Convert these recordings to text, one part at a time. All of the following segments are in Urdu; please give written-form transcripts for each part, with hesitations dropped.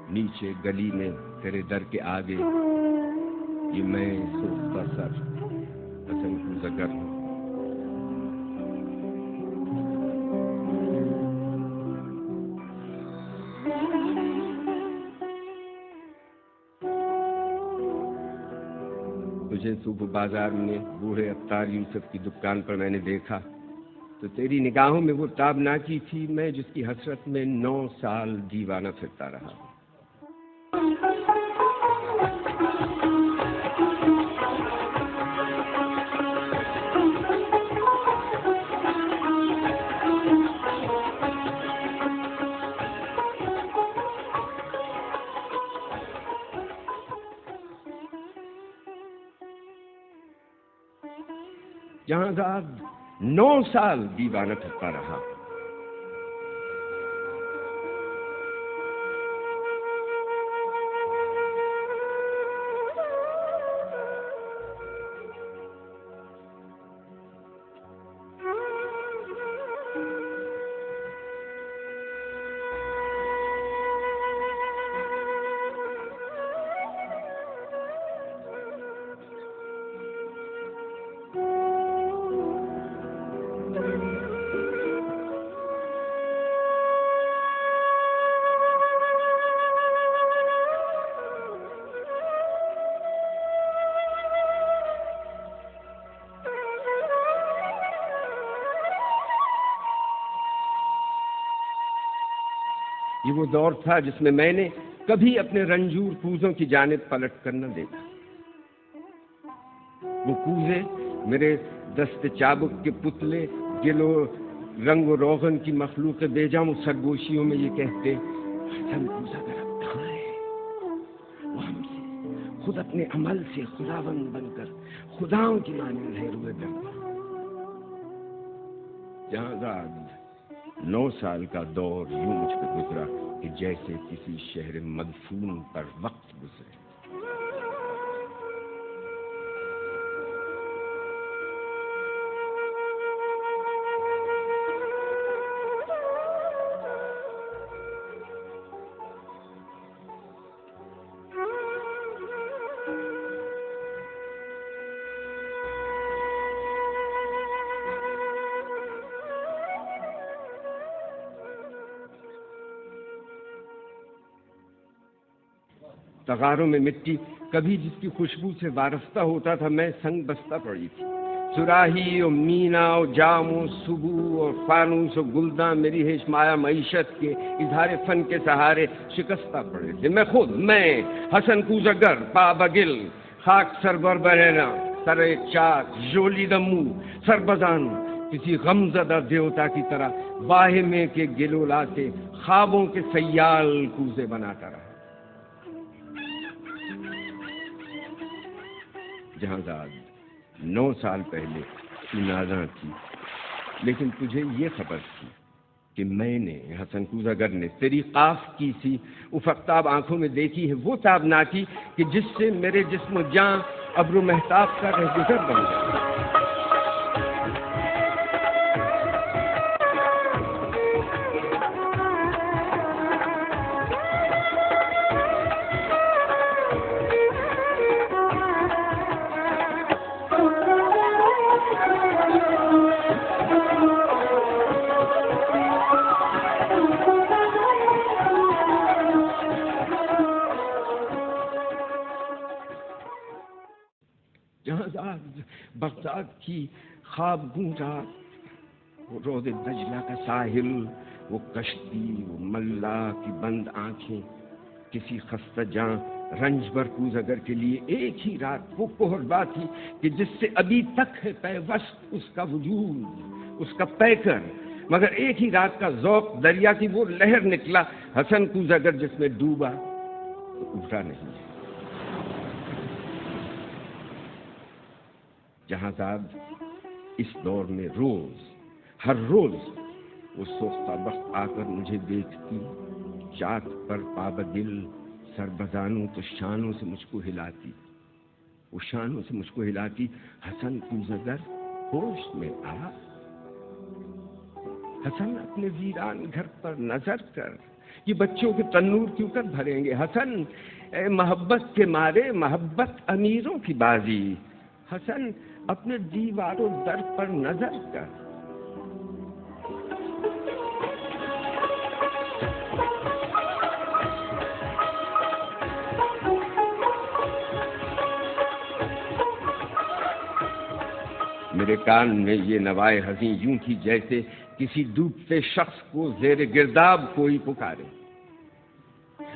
نیچے گلی میں تیرے در کے آگے یہ میں سوختہ سر حسن کوزگر ہوں. تجھے صبح بازار میں بوڑھے عطار یوسف کی دکان پر میں نے دیکھا تو تیری نگاہوں میں وہ تابناکی تھی میں جس کی حسرت میں 9 سال دیوانہ پھرتا رہا. جہاں زاد 9 سال دیوانہ پھرتا رہا. یہ وہ دور تھا جس میں نے کبھی اپنے رنجور کوزوں کی جانب پلٹ کر نہ دیکھا. وہ کوزے میرے دست چابک کے پتلے گل و رنگ و روغن کی مخلوق بیجام سرگوشیوں میں یہ کہتے حسن کوزگر اب کہاں ہے؟ وہ ہم سے خود اپنے عمل سے خداوند بن کر خداؤں کی مانند ہے روئے کرتا. جہاں زاد 9 سال کا دور یوں مجھ پہ گزرا کہ جیسے کسی شہر مدفون پر وقت گزرے. تغاروں میں مٹی کبھی جس کی خوشبو سے وارفتہ ہوتا تھا میں سنگ بستہ پڑی تھی. سراہی اور مینا اور جام و سبو اور فانوس و گلداں میری ہشمایا معیشت کے اظہار فن کے سہارے شکستہ پڑے تھے. میں خود میں حسن کوزگر پا بگل خاک سربر برینا سر چاک جولی دمو سربزان کسی غمزدہ دیوتا کی طرح واہمے کے گلولا سے خوابوں کے سیال کوزے بناتا رہا. جہاں زاد 9 سال پہلے تو نازاں تھی لیکن تجھے یہ خبر تھی کہ میں نے حسن کوزگر نے تیری قاف کی سی افقتاب آنکھوں میں دیکھی ہے وہ تابناکی کہ جس سے میرے جسم و جاں ابر و مہتاب کا رہگزر بن گیا. بغداد کی خواب گونجا، وہ رود دجلہ کا ساحل، وہ کشتی، وہ ملا کی بند آنکھیں، کسی خستہ جاں رنج برکوز اگر کے لیے ایک ہی رات وہ کہربا تھی کہ جس سے ابھی تک ہے پیوست اس کا وجود، اس کا پیکر، مگر ایک ہی رات کا ذوق دریا کی وہ لہر نکلا حسن کوز اگر جس میں ڈوبا تو ابھرا نہیں ہے۔ جہازاد اس دور میں روز، ہر روز وہ سوختہ بخت آ کر مجھے دیکھتی، چاک پر پابدل سر بزانوں تو شانوں سے مجھ کو ہلاتی، وہ شانوں سے مجھ کو ہلاتی، حسن کوز اگر ہوش میں آ، حسن اپنے ویران گھر پر نظر کر، یہ بچوں کے تنور کیوں کر بھریں گے، حسن اے محبت کے مارے محبت امیروں کی بازی، حسن اپنے دیواروں در پر نظر کر۔ میرے کان میں یہ نوائے حزیں یوں تھی جیسے کسی ڈوبتے شخص کو زیر گرداب کوئی پکارے۔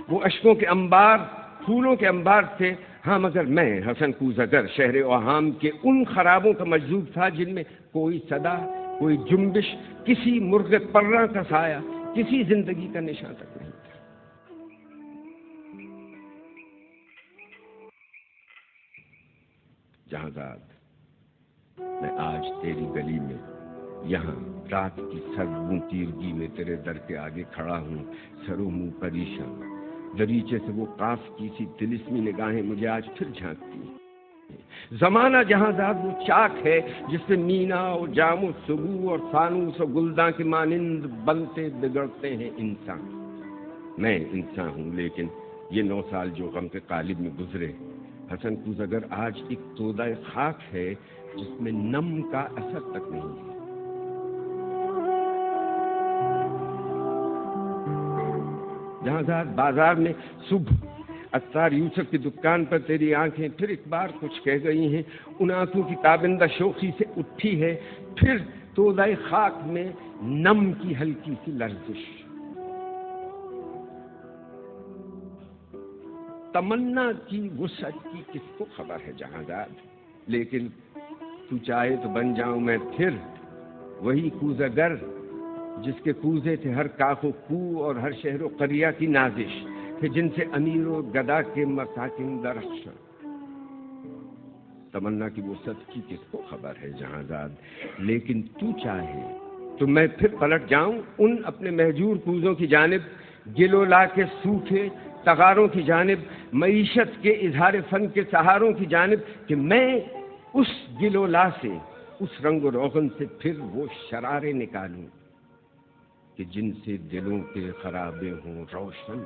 وہ اشکوں کے انبار، پھولوں کے انبار تھے، ہاں مگر میں حسن کوز اگر شہر اوہام کے ان خرابوں کا مجذوب تھا جن میں کوئی صدا، کوئی جنبش، کسی مرغ پرہ کا سایہ، کسی زندگی کا نشان تک نہیں تھا۔ جہازاد، میں آج تیری گلی میں یہاں رات کی سرد تیرگی میں تیرے در کے آگے کھڑا ہوں، سر و منہ پریشان، دریچے سے وہ قاف کی سی طلسمی نگاہیں مجھے آج پھر جھانکتی ہیں۔ زمانہ جہازاد وہ چاک ہے جس سے مینا و جام و سبو اور فانوس و گلداں کے مانند بنتے بگڑتے ہیں انسان۔ میں انسان ہوں، لیکن یہ 9 سال جو غم کے قالب میں گزرے، حسن کوز اگر آج ایک تودہ خاک ہے جس میں نم کا اثر تک نہیں ہے۔ جہازاد، بازار میں صبح عطار یوسف کی دکان پر تیری آنکھیں پھر ایک بار کچھ کہہ گئی ہیں، ان آنکھوں کی تابندہ شوخی سے اٹھی ہے پھر تودہ خاک میں نم کی ہلکی سی لرزش۔ تمنا کی وسعت کی کس کو خبر ہے جہازاد، لیکن تو چاہے تو بن جاؤں میں پھر وہی کوز اگر جس کے کوزے تھے ہر کاخ و کو اور ہر شہر و قریہ کی نازش، تھے جن سے امیر و گدا کے مساکن درخشاں۔ تمنا کی وسعت کی کس کو خبر ہے جہازاد، لیکن تو چاہے تو میں پھر پلٹ جاؤں ان اپنے مہجور کوزوں کی جانب، گلولا کے سوکھے تغاروں کی جانب، معیشت کے اظہار فن کے سہاروں کی جانب، کہ میں اس گلولا سے، اس رنگ و روغن سے پھر وہ شرارے نکالوں کہ جن سے دلوں کے خرابے ہوں روشن۔